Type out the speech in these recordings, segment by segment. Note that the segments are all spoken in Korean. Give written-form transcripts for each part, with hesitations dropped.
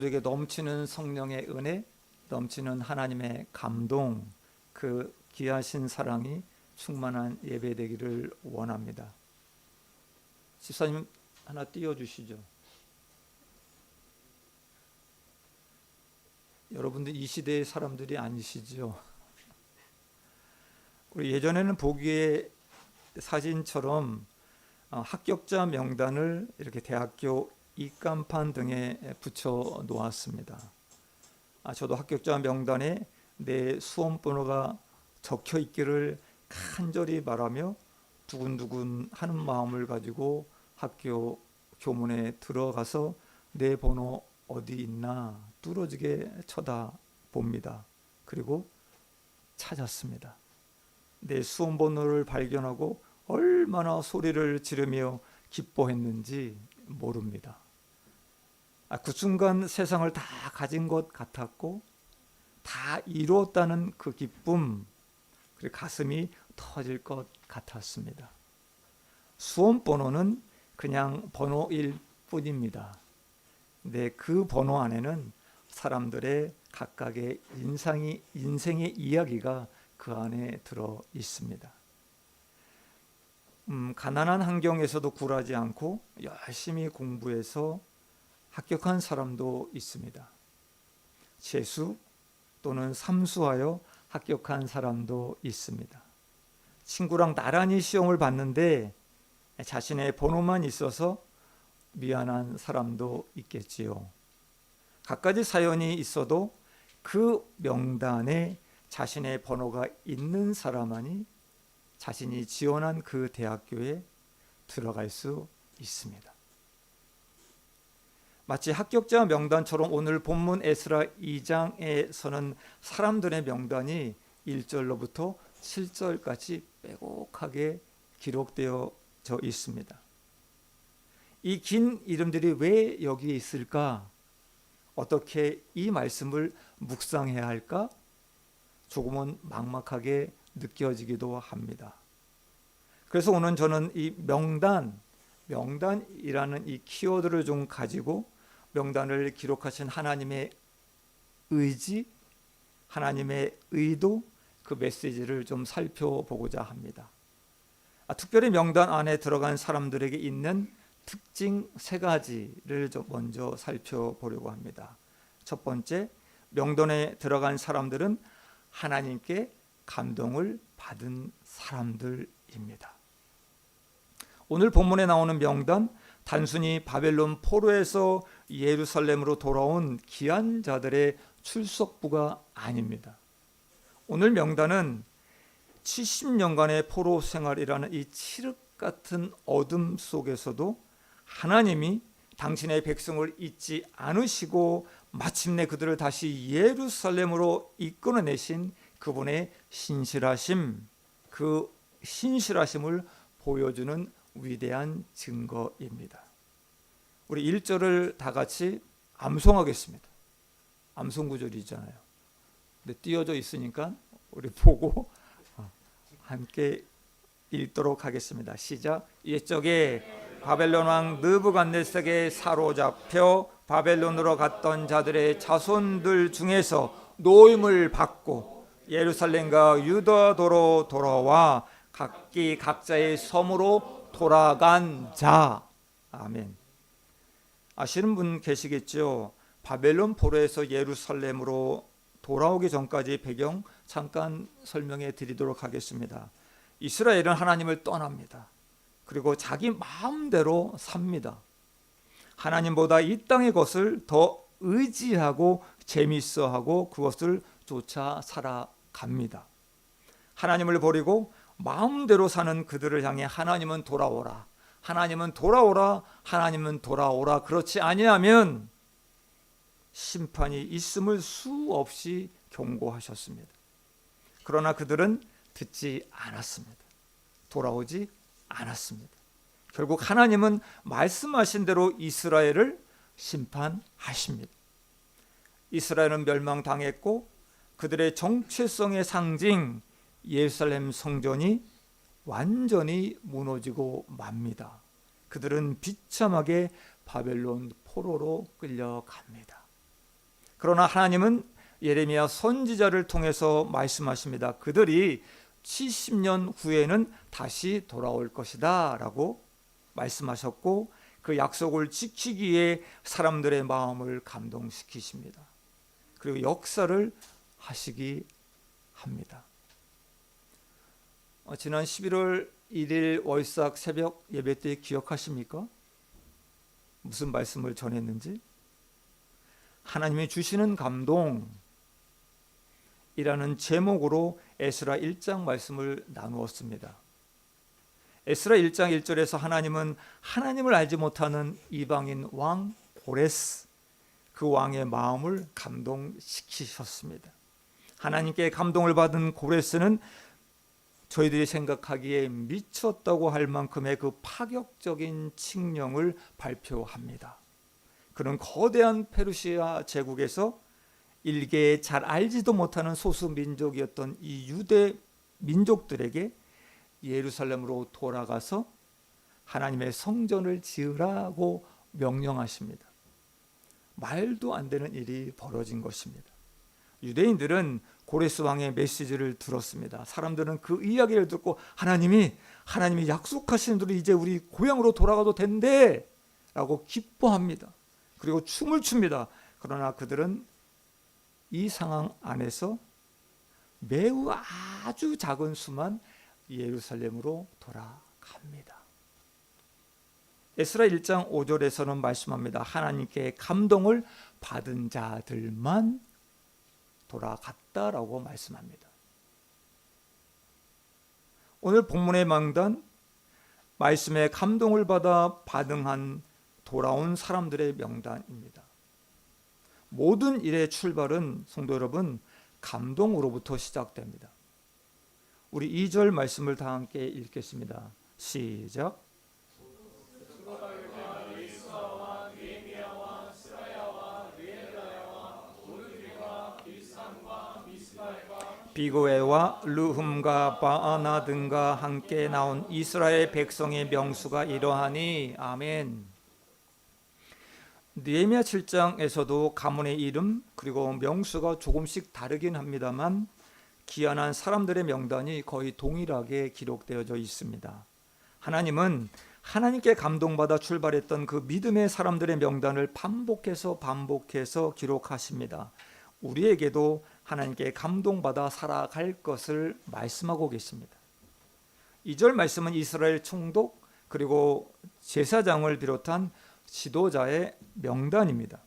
우리에게 넘치는 성령의 은혜, 넘치는 하나님의 감동, 그 귀하신 사랑이 충만한 예배 되기를 원합니다. 집사님 하나 띄워주시죠. 여러분들 이 시대의 사람들이 아니시죠? 우리 예전에는 보기에 사진처럼 합격자 명단을 이렇게 대학교 입간판 등에 붙여 놓았습니다. 저도 합격자 명단에 내 수험번호가 적혀 있기를 간절히 바라며 두근두근 하는 마음을 가지고 학교 교문에 들어가서 내 번호 어디 있나 뚫어지게 쳐다봅니다. 그리고 찾았습니다. 내 수험번호를 발견하고 얼마나 소리를 지르며 기뻐했는지 모릅니다. 그 순간 세상을 다 가진 것 같았고 다 이루었다는 그 기쁨, 그리고 가슴이 터질 것 같았습니다. 수험번호는 그냥 번호일 뿐입니다. 근데 그 번호 안에는 사람들의 각각의 인생의 이야기가 그 안에 들어 있습니다. 가난한 환경에서도 굴하지 않고 열심히 공부해서 합격한 사람도 있습니다. 재수 또는 삼수하여 합격한 사람도 있습니다. 친구랑 나란히 시험을 봤는데 자신의 번호만 있어서 미안한 사람도 있겠지요. 갖가지 사연이 있어도 그 명단에 자신의 번호가 있는 사람만이 자신이 지원한 그 대학교에 들어갈 수 있습니다. 마치 합격자 명단처럼 오늘 본문 에스라 2장에서는 사람들의 명단이 1절로부터 7절까지 빼곡하게 기록되어 있습니다. 이 긴 이름들이 왜 여기에 있을까? 어떻게 이 말씀을 묵상해야 할까? 조금은 막막하게 느껴지기도 합니다. 그래서 오늘 저는 이 명단이라는 이 키워드를 좀 가지고 명단을 기록하신 하나님의 의지, 하나님의 의도, 그 메시지를 좀 살펴보고자 합니다. 특별히 명단 안에 들어간 사람들에게 있는 특징 3가지를 좀 먼저 살펴보려고 합니다. 첫 번째, 명단에 들어간 사람들은 하나님께 감동을 받은 사람들입니다. 오늘 본문에 나오는 명단, 단순히 바벨론 포로에서 예루살렘으로 돌아온 귀한 자들의 출석부가 아닙니다. 오늘 명단은 70년간의 포로 생활이라는 이 칠흑 같은 어둠 속에서도 하나님이 당신의 백성을 잊지 않으시고 마침내 그들을 다시 예루살렘으로 이끌어내신 그분의 신실하심, 그 신실하심을 보여주는 위대한 증거입니다. 우리 1절을 다 같이 암송하겠습니다. 암송 구절이 있잖아요. 근데 띄어져 있으니까 우리 보고 함께 읽도록 하겠습니다. 시작. 옛적에 바벨론 왕 느부갓네살에게 사로잡혀 바벨론으로 갔던 자들의 자손들 중에서 노임을 받고 예루살렘과 유다도로 돌아와 각기 각자의 섬으로 돌아간 자. 아멘. 아시는 분 계시겠죠? 바벨론 포로에서 예루살렘으로 돌아오기 전까지 배경 잠깐 설명해 드리도록 하겠습니다. 이스라엘은 하나님을 떠납니다. 그리고 자기 마음대로 삽니다. 하나님보다 이 땅의 것을 더 의지하고 재밌어하고 그것을 쫓아 살아갑니다. 하나님을 버리고 마음대로 사는 그들을 향해 하나님은 돌아오라, 하나님은 돌아오라, 하나님은 돌아오라. 그렇지 아니하면 심판이 있음을 수없이 경고하셨습니다. 그러나 그들은 듣지 않았습니다. 돌아오지 않았습니다. 결국 하나님은 말씀하신 대로 이스라엘을 심판하십니다. 이스라엘은 멸망당했고 그들의 정체성의 상징 예루살렘 성전이 완전히 무너지고 맙니다. 그들은 비참하게 바벨론 포로로 끌려갑니다. 그러나 하나님은 예레미야 선지자를 통해서 말씀하십니다. 그들이 70년 후에는 다시 돌아올 것이다 라고 말씀하셨고, 그 약속을 지키기에 사람들의 마음을 감동시키십니다. 그리고 역사를 하시기 합니다. 지난 11월 1일 월삭 새벽 예배 때 기억하십니까? 무슨 말씀을 전했는지? 하나님이 주시는 감동이라는 제목으로 에스라 1장 말씀을 나누었습니다. 에스라 1장 1절에서 하나님은 하나님을 알지 못하는 이방인 왕 고레스, 그 왕의 마음을 감동시키셨습니다. 하나님께 감동을 받은 고레스는 저희들이 생각하기에 미쳤다고 할 만큼의 그 파격적인 칙령을 발표합니다. 그는 거대한 페르시아 제국에서 일개의 잘 알지도 못하는 소수 민족이었던 이 유대 민족들에게 예루살렘으로 돌아가서 하나님의 성전을 지으라고 명령하십니다. 말도 안 되는 일이 벌어진 것입니다. 유대인들은 고레스 왕의 메시지를 들었습니다. 사람들은 그 이야기를 듣고 하나님이 약속하신 대로 이제 우리 고향으로 돌아가도 된대 라고 기뻐합니다. 그리고 춤을 춥니다. 그러나 그들은 이 상황 안에서 매우 아주 작은 수만 예루살렘으로 돌아갑니다. 에스라 1장 5절에서는 말씀합니다. 하나님께 감동을 받은 자들만 돌아갔다라고 말씀합니다. 오늘 본문의 명단, 말씀에 감동을 받아 반응한 돌아온 사람들의 명단입니다. 모든 일의 출발은 성도 여러분, 감동으로부터 시작됩니다. 우리 2절 말씀을 다 함께 읽겠습니다. 시작. 비고에와 르흠과 바아나 등과 함께 나온 이스라엘 백성의 명수가 이러하니. 아멘. 느헤미야 7장에서도 가문의 이름 그리고 명수가 조금씩 다르긴 합니다만 귀환한 사람들의 명단이 거의 동일하게 기록되어져 있습니다. 하나님은 하나님께 감동받아 출발했던 그 믿음의 사람들의 명단을 반복해서 기록하십니다. 우리에게도 하나님께 감동받아 살아갈 것을 말씀하고 계십니다. 2절 말씀은 이스라엘 총독 그리고 제사장을 비롯한 지도자의 명단입니다.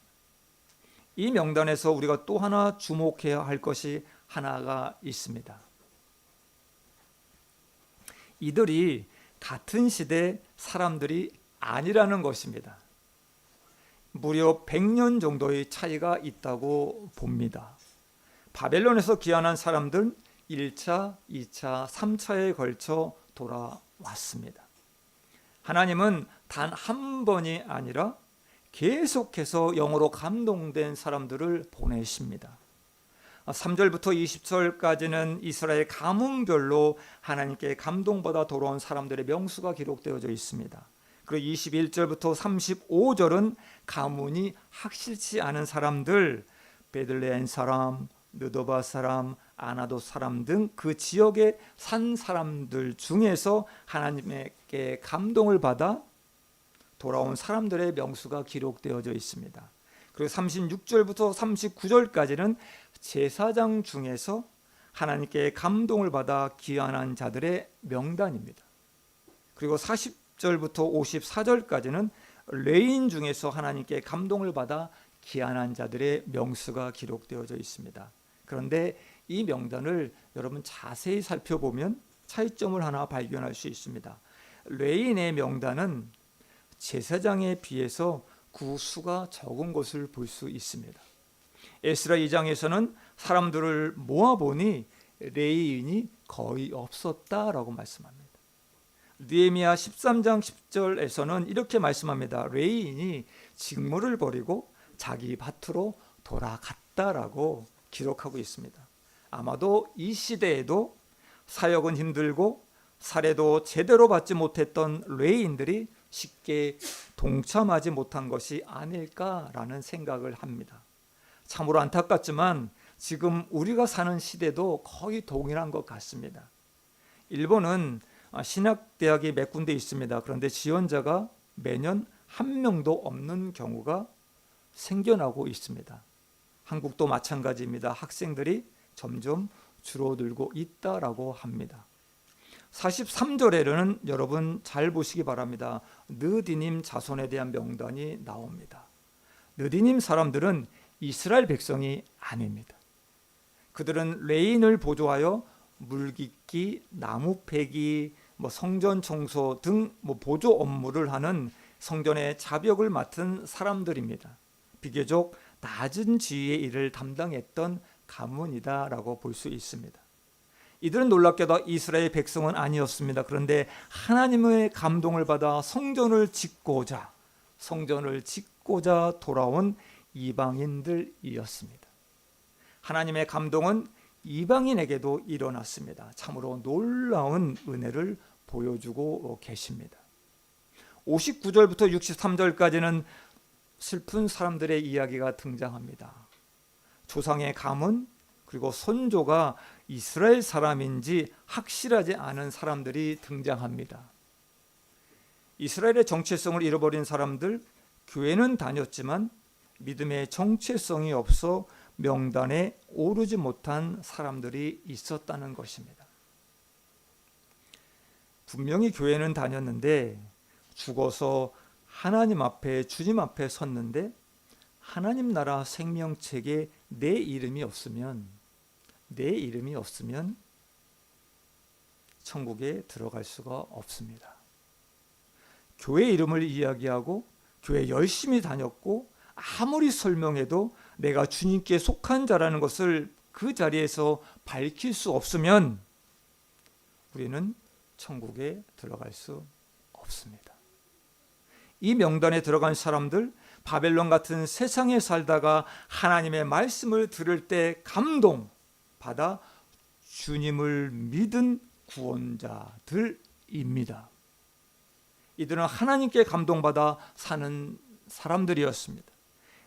이 명단에서 우리가 또 하나 주목해야 할 것이 하나가 있습니다. 이들이 같은 시대 사람들이 아니라는 것입니다. 무려 100년 정도의 차이가 있다고 봅니다. 바벨론에서 귀환한 사람들은 1차, 2차, 3차에 걸쳐 돌아왔습니다. 하나님은 단 한 번이 아니라 계속해서 영으로 감동된 사람들을 보내십니다. 3절부터 20절까지는 이스라엘 가문별로 하나님께 감동받아 돌아온 사람들의 명수가 기록되어져 있습니다. 그리고 21절부터 35절은 가문이 확실치 않은 사람들, 베들레헴 사람, 느도바 사람, 아나도 사람 등 그 지역에 산 사람들 중에서 하나님께 감동을 받아 돌아온 사람들의 명수가 기록되어져 있습니다. 그리고 36절부터 39절까지는 제사장 중에서 하나님께 감동을 받아 귀환한 자들의 명단입니다. 그리고 40절부터 54절까지는 레위인 중에서 하나님께 감동을 받아 귀환한 자들의 명수가 기록되어져 있습니다. 그런데 이 명단을 여러분 자세히 살펴보면 차이점을 하나 발견할 수 있습니다. 레위인의 명단은 제사장에 비해서 그 수가 적은 것을 볼 수 있습니다. 에스라 2장에서는 사람들을 모아보니 레위인이 거의 없었다라고 말씀합니다. 느헤미야 13장 10절에서는 이렇게 말씀합니다. 레위인이 직무를 버리고 자기 밭으로 돌아갔다라고 기록하고 있습니다. 아마도 이 시대에도 사역은 힘들고 사례도 제대로 받지 못했던 레위인들이 쉽게 동참하지 못한 것이 아닐까라는 생각을 합니다. 참으로 안타깝지만 지금 우리가 사는 시대도 거의 동일한 것 같습니다. 일본은 신학대학이 몇 군데 있습니다. 그런데 지원자가 매년 한 명도 없는 경우가 생겨나고 있습니다. 한국도 마찬가지입니다. 학생들이 점점 줄어들고 있다라고 합니다. 43절에는 여러분 잘 보시기 바랍니다. 느디님 자손에 대한 명단이 나옵니다. 느디님 사람들은 이스라엘 백성이 아닙니다. 그들은 레인을 보조하여 물깃기, 나무 패기, 성전 청소 등 보조 업무를 하는 성전의 자벽을 맡은 사람들입니다. 비교적 낮은 지위의 일을 담당했던 가문이다라고 볼 수 있습니다. 이들은 놀랍게도 이스라엘 백성은 아니었습니다. 그런데 하나님의 감동을 받아 성전을 짓고자 돌아온 이방인들이었습니다. 하나님의 감동은 이방인에게도 일어났습니다. 참으로 놀라운 은혜를 보여주고 계십니다. 59절부터 63절까지는 슬픈 사람들의 이야기가 등장합니다. 조상의 가문 그리고 선조가 이스라엘 사람인지 확실하지 않은 사람들이 등장합니다. 이스라엘의 정체성을 잃어버린 사람들, 교회는 다녔지만 믿음의 정체성이 없어 명단에 오르지 못한 사람들이 있었다는 것입니다. 분명히 교회는 다녔는데 죽어서 하나님 앞에, 주님 앞에 섰는데 하나님 나라 생명책에 내 이름이 없으면 천국에 들어갈 수가 없습니다. 교회 이름을 이야기하고 교회 열심히 다녔고 아무리 설명해도 내가 주님께 속한 자라는 것을 그 자리에서 밝힐 수 없으면 우리는 천국에 들어갈 수 없습니다. 이 명단에 들어간 사람들, 바벨론 같은 세상에 살다가 하나님의 말씀을 들을 때 감동받아 주님을 믿은 구원자들입니다. 이들은 하나님께 감동받아 사는 사람들이었습니다.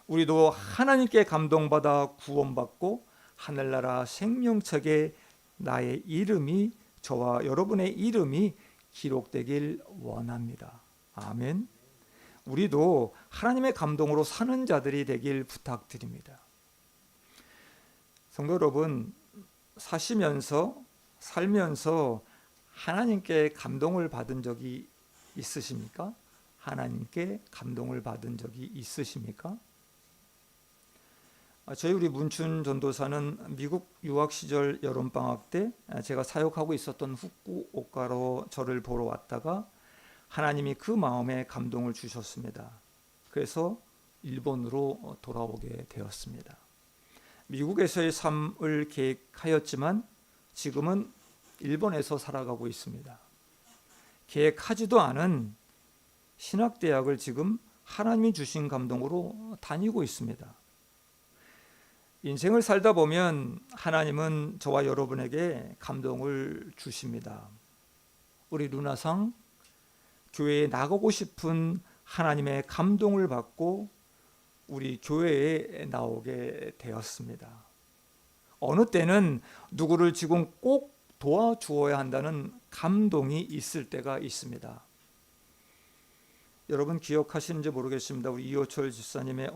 우리도 하나님께 감동받아 구원받고 하늘나라 생명책에 나의 이름이, 저와 여러분의 이름이 기록되길 원합니다. 아멘. 우리도 하나님의 감동으로 사는 자들이 되길 부탁드립니다. 성도 여러분, 살면서 하나님께 감동을 받은 적이 있으십니까? 하나님께 감동을 받은 적이 있으십니까? 저희 우리 문춘 전도사는 미국 유학 시절 여름방학 때 제가 사역하고 있었던 후쿠오카로 저를 보러 왔다가 하나님이 그 마음에 감동을 주셨습니다. 그래서 일본으로 돌아오게 되었습니다. 미국에서의 삶을 계획하였지만 지금은 일본에서 살아가고 있습니다. 계획하지도 않은 신학대학을 지금 하나님이 주신 감동으로 다니고 있습니다. 인생을 살다 보면 하나님은 저와 여러분에게 감동을 주십니다. 우리 루나상 교회에 나가고 싶은 하나님의 감동을 받고 우리 교회에 나오게 되었습니다. 어느 때는 누구를 지금 꼭 도와주어야 한다는 감동이 있을 때가 있습니다. 여러분 기억하시는지 모르겠습니다. 우리 이호철 집사님의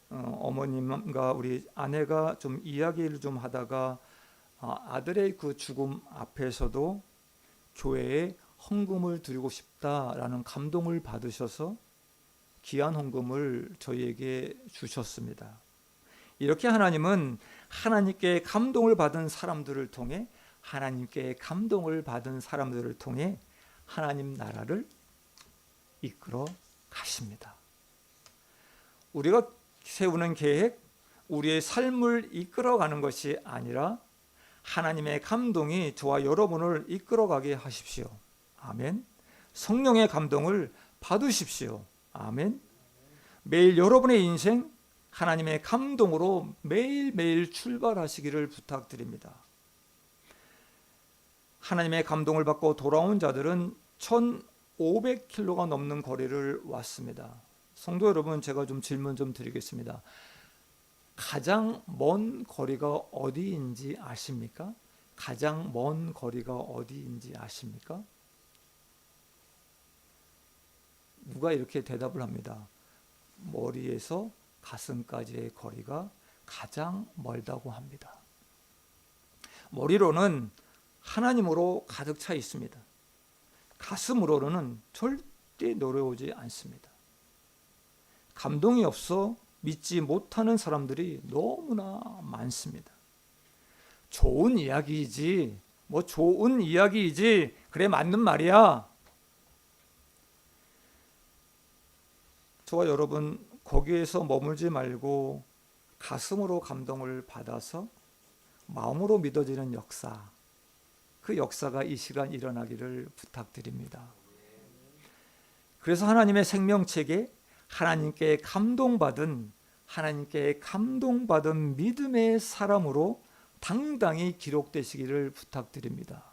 어머님과 우리 아내가 좀 이야기를 좀 하다가 아들의 그 죽음 앞에서도 교회에 헌금을 드리고 싶다라는 감동을 받으셔서 귀한 헌금을 저희에게 주셨습니다. 이렇게 하나님은 하나님께 감동을 받은 사람들을 통해 하나님 나라를 이끌어 가십니다. 우리가 세우는 계획, 우리의 삶을 이끌어가는 것이 아니라 하나님의 감동이 저와 여러분을 이끌어가게 하십시오. 아멘. 성령의 감동을 받으십시오. 아멘. 매일 여러분의 인생 하나님의 감동으로 매일매일 출발하시기를 부탁드립니다. 하나님의 감동을 받고 돌아온 자들은 1,500km가 넘는 거리를 왔습니다. 성도 여러분, 제가 좀 질문 좀 드리겠습니다. 가장 먼 거리가 어디인지 아십니까? 가장 먼 거리가 어디인지 아십니까? 누가 이렇게 대답을 합니다. 머리에서 가슴까지의 거리가 가장 멀다고 합니다. 머리로는 하나님으로 가득 차 있습니다. 가슴으로는 절대 노려오지 않습니다. 감동이 없어 믿지 못하는 사람들이 너무나 많습니다. 좋은 이야기이지, 좋은 이야기이지, 그래 맞는 말이야. 저와 여러분, 거기에서 머물지 말고 가슴으로 감동을 받아서 마음으로 믿어지는 역사, 그 역사가 이 시간 일어나기를 부탁드립니다. 그래서 하나님의 생명책에 하나님께 감동받은 믿음의 사람으로 당당히 기록되시기를 부탁드립니다.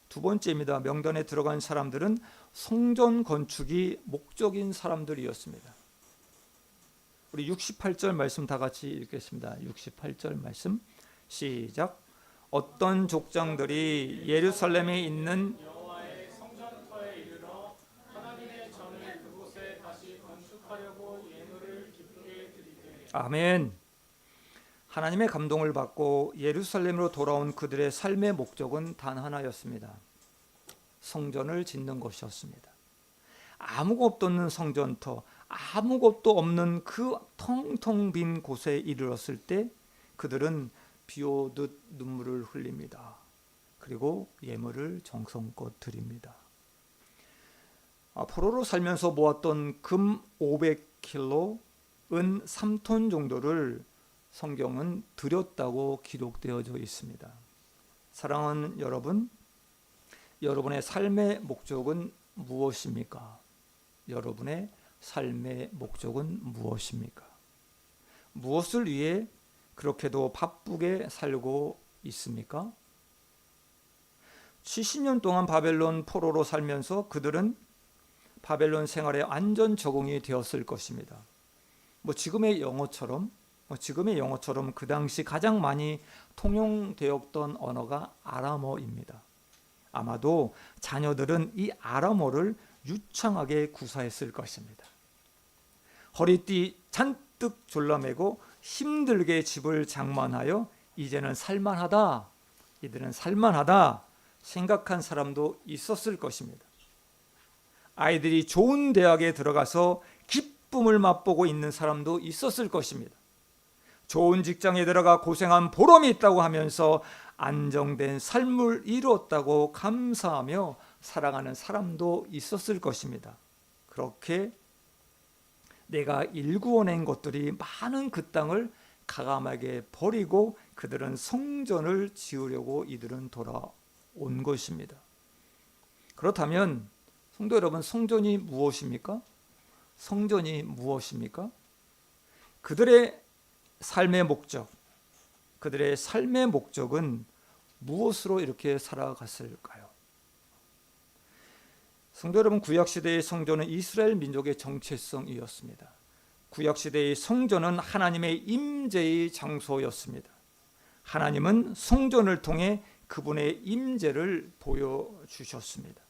두 번째입니다. 명단에 들어간 사람들은 성전 건축이 목적인 사람들이었습니다. 우리 68절 말씀 다 같이 읽겠습니다. 68절 말씀 시작. 어떤 족장들이 예루살렘에 있는 여호와의 성전터에 이르러 하나님의 전을 그곳에 다시 건축하려고 예물을 기쁘게 드리되. 아멘. 하나님의 감동을 받고 예루살렘으로 돌아온 그들의 삶의 목적은 단 하나였습니다. 성전을 짓는 것이었습니다. 아무것도 없는 성전터, 아무것도 없는 그 텅텅 빈 곳에 이르렀을 때 그들은 비오듯 눈물을 흘립니다. 그리고 예물을 정성껏 드립니다. 포로로 살면서 모았던 금 500kg, 은 3톤 정도를 성경은 드렸다고 기록되어져 있습니다. 사랑하는 여러분, 여러분의 삶의 목적은 무엇입니까? 여러분의 삶의 목적은 무엇입니까? 무엇을 위해 그렇게도 바쁘게 살고 있습니까? 70년 동안 바벨론 포로로 살면서 그들은 바벨론 생활에 완전 적응이 되었을 것입니다. 지금의 영어처럼 그 당시 가장 많이 통용되었던 언어가 아람어입니다. 아마도 자녀들은 이 아람어를 유창하게 구사했을 것입니다. 허리띠 잔뜩 졸라매고 힘들게 집을 장만하여 이제는 살만하다, 이들은 살만하다 생각한 사람도 있었을 것입니다. 아이들이 좋은 대학에 들어가서 기쁨을 맛보고 있는 사람도 있었을 것입니다. 좋은 직장에 들어가 고생한 보람이 있다고 하면서 안정된 삶을 이루었다고 감사하며 살아가는 사람도 있었을 것입니다. 그렇게 내가 일구어낸 것들이 많은 그 땅을 가감하게 버리고 그들은 성전을 지으려고 이들은 돌아온 것입니다. 그렇다면 성도 여러분, 성전이 무엇입니까? 성전이 무엇입니까? 그들의 삶의 목적은 무엇으로 이렇게 살아갔을까요? 성도 여러분, 구약시대의 성전은 이스라엘 민족의 정체성이었습니다. 구약시대의 성전은 하나님의 임재의 장소였습니다. 하나님은 성전을 통해 그분의 임재를 보여주셨습니다.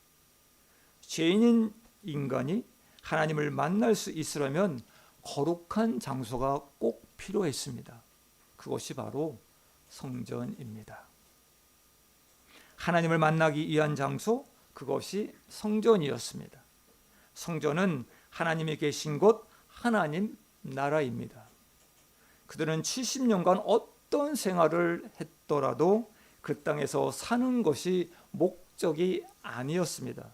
죄인인 인간이 하나님을 만날 수 있으려면 거룩한 장소가 꼭 필요했습니다. 그것이 바로 성전입니다. 하나님을 만나기 위한 장소, 그것이 성전이었습니다. 성전은 하나님이 계신 곳, 하나님 나라입니다. 그들은 70년간 어떤 생활을 했더라도 그 땅에서 사는 것이 목적이 아니었습니다.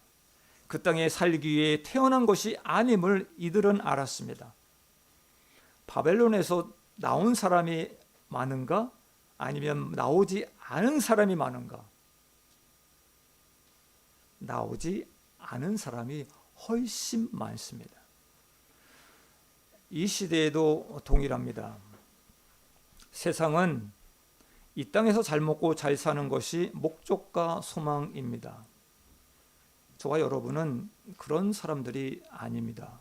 그 땅에 살기 위해 태어난 것이 아님을 이들은 알았습니다. 바벨론에서 나온 사람이 많은가? 아니면 나오지 않은 사람이 많은가? 나오지 않은 사람이 훨씬 많습니다. 이 시대에도 동일합니다. 세상은 이 땅에서 잘 먹고 잘 사는 것이 목적과 소망입니다. 저와 여러분은 그런 사람들이 아닙니다.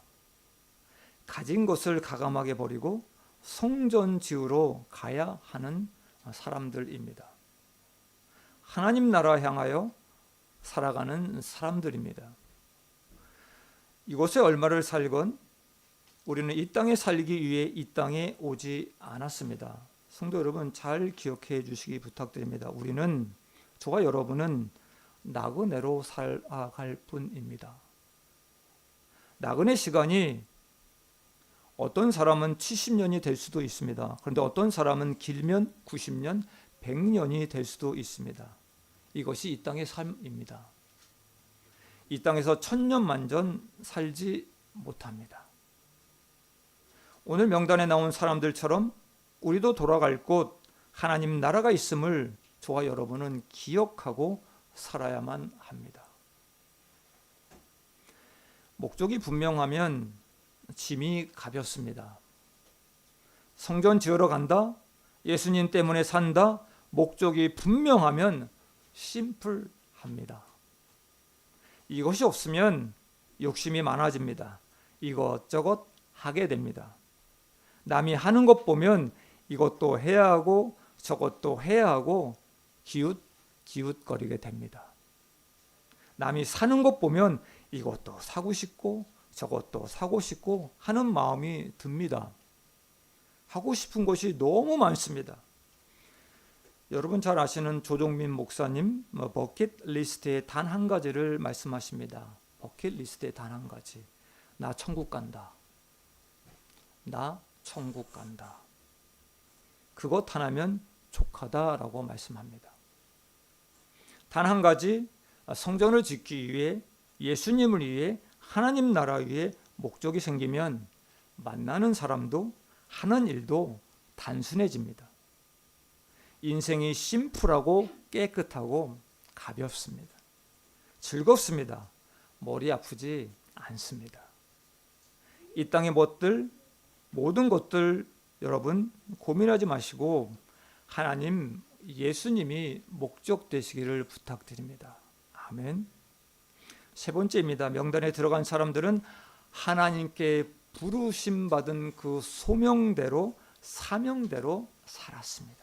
가진 것을 가감하게 버리고 성전 지으러 가야 하는 사람들입니다. 하나님 나라 향하여 살아가는 사람들입니다. 이곳에 얼마를 살건 우리는 이 땅에 살기 위해 이 땅에 오지 않았습니다. 성도 여러분, 잘 기억해 주시기 부탁드립니다. 우리는, 저와 여러분은 나그네로 살아갈 뿐입니다. 나그네 시간이 어떤 사람은 70년이 될 수도 있습니다. 그런데 어떤 사람은 길면 90년, 100년이 될 수도 있습니다. 이것이 이 땅의 삶입니다. 이 땅에서 천년만년 살지 못합니다. 오늘 명단에 나온 사람들처럼 우리도 돌아갈 곳, 하나님 나라가 있음을 저와 여러분은 기억하고 살아야만 합니다. 목적이 분명하면 짐이 가볍습니다. 성전 지으러 간다, 예수님 때문에 산다, 목적이 분명하면 심플합니다. 이것이 없으면 욕심이 많아집니다. 이것저것 하게 됩니다. 남이 하는 것 보면 이것도 해야 하고 저것도 해야 하고 기웃기웃거리게 됩니다. 남이 사는 것 보면 이것도 사고 싶고 저것도 사고 싶고 하는 마음이 듭니다. 하고 싶은 것이 너무 많습니다. 여러분 잘 아시는 조종민 목사님, 버킷리스트의 단 한 가지를 말씀하십니다. 버킷리스트의 단 한 가지. 나 천국 간다. 나 천국 간다. 그것 하나면 족하다라고 말씀합니다. 단 한 가지, 성전을 짓기 위해, 예수님을 위해, 하나님 나라 위해 목적이 생기면 만나는 사람도 하는 일도 단순해집니다. 인생이 심플하고 깨끗하고 가볍습니다. 즐겁습니다. 머리 아프지 않습니다. 이 땅의 모든 것들 여러분 고민하지 마시고 하나님, 예수님이 목적 되시기를 부탁드립니다. 아멘. 세 번째입니다. 명단에 들어간 사람들은 하나님께 부르심 받은 그 소명대로, 사명대로 살았습니다.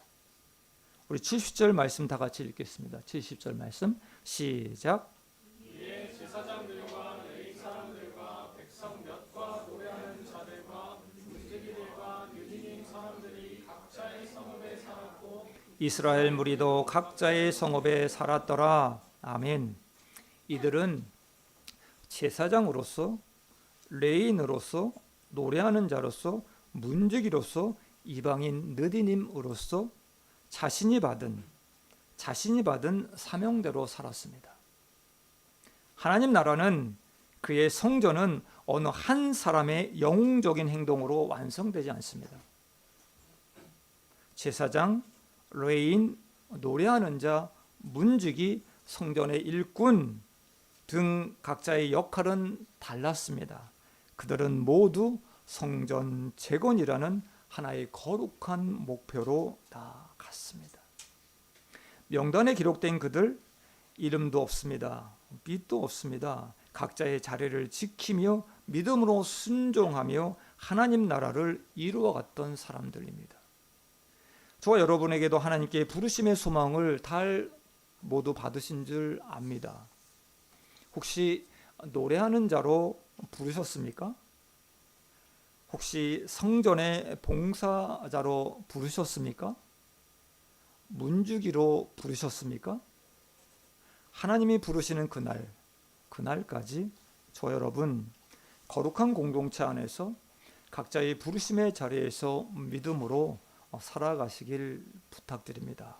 우리 70절 말씀 다 같이 읽겠습니다. 70절 말씀 시작. 이에 제사장들과 레위 사람들과 백성 몇과 노래하는 자들과 문지기들과 유대인 사람들이 각자의 성읍에 살았고 이스라엘 무리도 각자의 성읍에 살았더라. 아멘. 이들은 제사장으로서, 레위인으로서, 노래하는 자로서, 문지기로서, 이방인 느디님으로서 자신이 받은 사명대로 살았습니다. 하나님 나라는, 그의 성전은 어느 한 사람의 영웅적인 행동으로 완성되지 않습니다. 제사장, 레위인, 노래하는 자, 문지기, 성전의 일꾼 등 각자의 역할은 달랐습니다. 그들은 모두 성전 재건이라는 하나의 거룩한 목표로 나아갔습니다. 명단에 기록된 그들, 이름도 없습니다. 빛도 없습니다. 각자의 자리를 지키며 믿음으로 순종하며 하나님 나라를 이루어갔던 사람들입니다. 저와 여러분에게도 하나님께 부르심의 소망을 모두 받으신 줄 압니다. 혹시 노래하는 자로 부르셨습니까? 혹시 성전의 봉사자로 부르셨습니까? 문지기로 부르셨습니까? 하나님이 부르시는 그날까지 저 여러분 거룩한 공동체 안에서 각자의 부르심의 자리에서 믿음으로 살아가시길 부탁드립니다.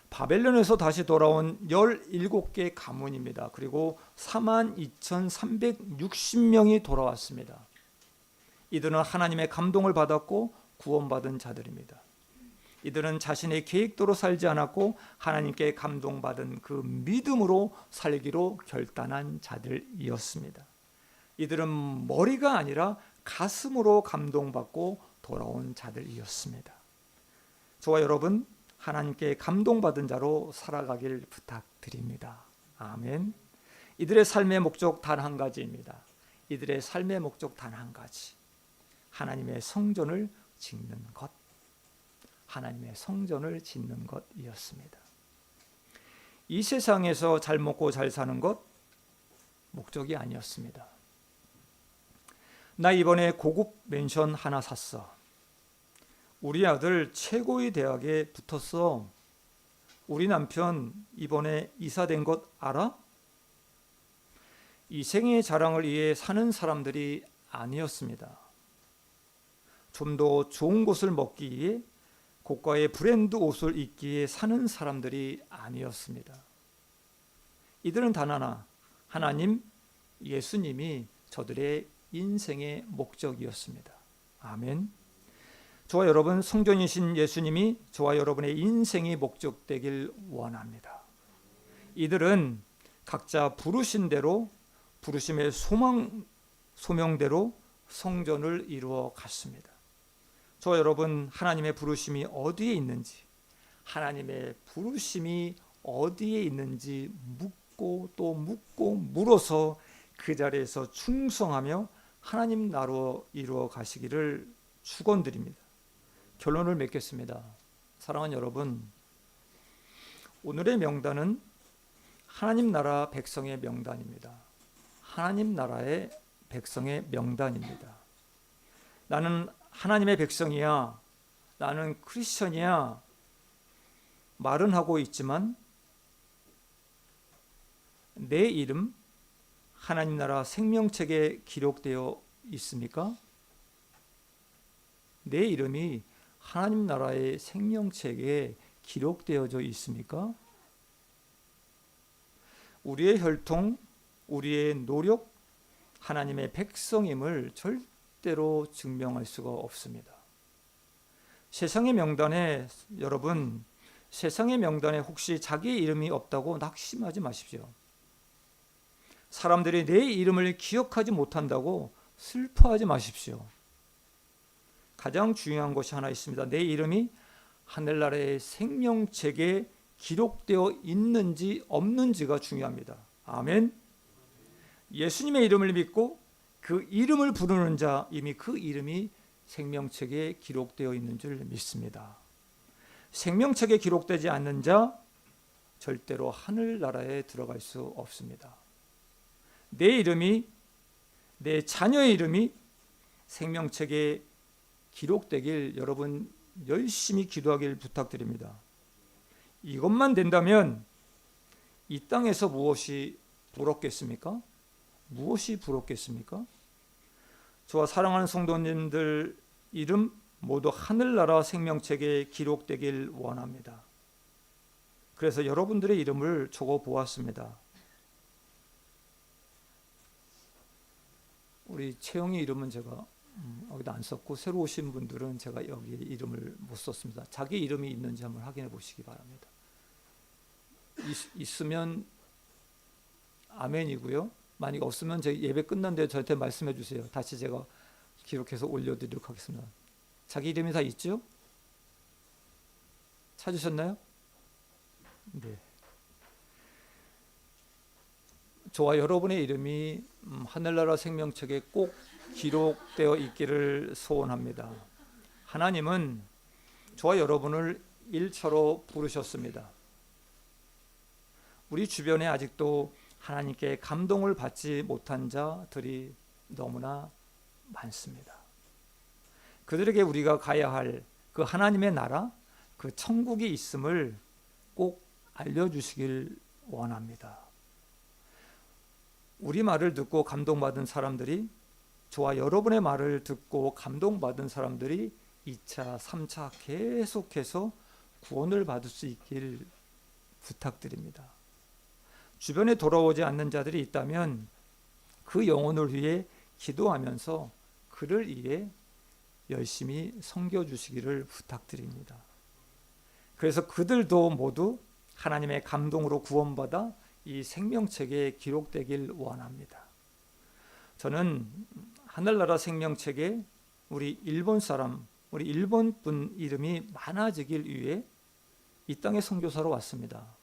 바벨론에서 다시 돌아온 17개 가문입니다. 그리고 42,360명이 돌아왔습니다. 이들은 하나님의 감동을 받았고 구원받은 자들입니다. 이들은 자신의 계획대로 살지 않았고 하나님께 감동받은 그 믿음으로 살기로 결단한 자들이었습니다. 이들은 머리가 아니라 가슴으로 감동받고 돌아온 자들이었습니다. 저와 여러분, 하나님께 감동받은 자로 살아가길 부탁드립니다. 아멘. 이들의 삶의 목적 단 한 가지입니다. 이들의 삶의 목적 단 한 가지. 하나님의 성전을 짓는 것, 하나님의 성전을 짓는 것이었습니다. 이 세상에서 잘 먹고 잘 사는 것 목적이 아니었습니다. 나 이번에 고급 맨션 하나 샀어. 우리 아들 최고의 대학에 붙었어. 우리 남편 이번에 이사된 것 알아? 이 생의 자랑을 위해 사는 사람들이 아니었습니다. 좀 더 좋은 것을 먹기 위해 고가의 브랜드 옷을 입기 위해 사는 사람들이 아니었습니다. 이들은 단 하나, 하나님, 예수님이 저들의 인생의 목적이었습니다. 아멘. 저와 여러분, 성전이신 예수님이 저와 여러분의 인생의 목적 되길 원합니다. 이들은 각자 부르신 대로, 부르심의 소명대로 성전을 이루어 갔습니다. 저와 여러분, 하나님의 부르심이 어디에 있는지, 하나님의 부르심이 어디에 있는지 묻고 또 묻고 물어서 그 자리에서 충성하며 하나님 나라로 이루어 가시기를 축원드립니다. 결론을 맺겠습니다. 사랑하는 여러분, 오늘의 명단은 하나님 나라 백성의 명단입니다. 하나님 나라의 백성의 명단입니다. 나는 하나님의 백성이야, 나는 크리스천이야 말은 하고 있지만 내 이름 하나님 나라 생명책에 기록되어 있습니까? 내 이름이 하나님 나라의 생명책에 기록되어져 있습니까? 우리의 혈통, 우리의 노력, 하나님의 백성임을 절대로 증명할 수가 없습니다. 세상의 명단에, 여러분, 세상의 명단에 혹시 자기의 이름이 없다고 낙심하지 마십시오. 사람들이 내 이름을 기억하지 못한다고 슬퍼하지 마십시오. 가장 중요한 것이 하나 있습니다. 내 이름이 하늘나라의 생명책에 기록되어 있는지 없는지가 중요합니다. 아멘. 예수님의 이름을 믿고 그 이름을 부르는 자, 이미 그 이름이 생명책에 기록되어 있는 줄 믿습니다. 생명책에 기록되지 않는 자 절대로 하늘나라에 들어갈 수 없습니다. 내 이름이, 내 자녀의 이름이 생명책에 기록되길 여러분 열심히 기도하길 부탁드립니다. 이것만 된다면 이 땅에서 무엇이 부럽겠습니까? 무엇이 부럽겠습니까? 저와 사랑하는 성도님들 이름 모두 하늘나라 생명책에 기록되길 원합니다. 그래서 여러분들의 이름을 적어 보았습니다. 우리 채영이 이름은 제가 여기다 안 썼고, 새로 오신 분들은 제가 여기 이름을 못 썼습니다. 자기 이름이 있는지 한번 확인해 보시기 바랍니다. 있으면 아멘이고요. 만약 없으면 제 예배 끝난 뒤에 저한테 말씀해 주세요. 다시 제가 기록해서 올려드리도록 하겠습니다. 자기 이름이 다 있죠? 찾으셨나요? 네. 저와 여러분의 이름이 하늘나라 생명책에 꼭 기록되어 있기를 소원합니다. 하나님은 저와 여러분을 일처로 부르셨습니다. 우리 주변에 아직도 하나님께 감동을 받지 못한 자들이 너무나 많습니다. 그들에게 우리가 가야 할 그 하나님의 나라, 그 천국이 있음을 꼭 알려주시길 원합니다. 우리 말을 듣고 감동받은 사람들이, 저와 여러분의 말을 듣고 감동받은 사람들이 2차, 3차 계속해서 구원을 받을 수 있길 부탁드립니다. 주변에 돌아오지 않는 자들이 있다면 그 영혼을 위해 기도하면서 그를 위해 열심히 섬겨주시기를 부탁드립니다. 그래서 그들도 모두 하나님의 감동으로 구원받아 이 생명책에 기록되길 원합니다. 저는 하늘나라 생명책에 우리 일본 사람, 우리 일본 분 이름이 많아지길 위해 이 땅에 선교사로 왔습니다.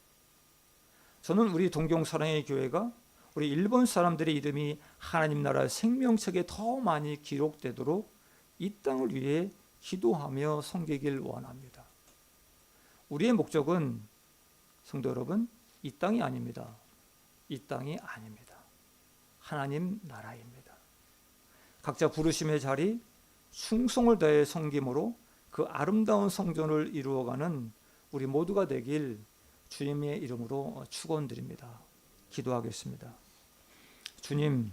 저는 우리 동경사랑의 교회가 우리 일본 사람들의 이름이 하나님 나라 생명책에 더 많이 기록되도록 이 땅을 위해 기도하며 섬기길 원합니다. 우리의 목적은 성도 여러분, 이 땅이 아닙니다. 이 땅이 아닙니다. 하나님 나라입니다. 각자 부르심의 자리, 충성을 다해 섬김으로 그 아름다운 성전을 이루어가는 우리 모두가 되길 주님의 이름으로 축원드립니다. 기도하겠습니다. 주님,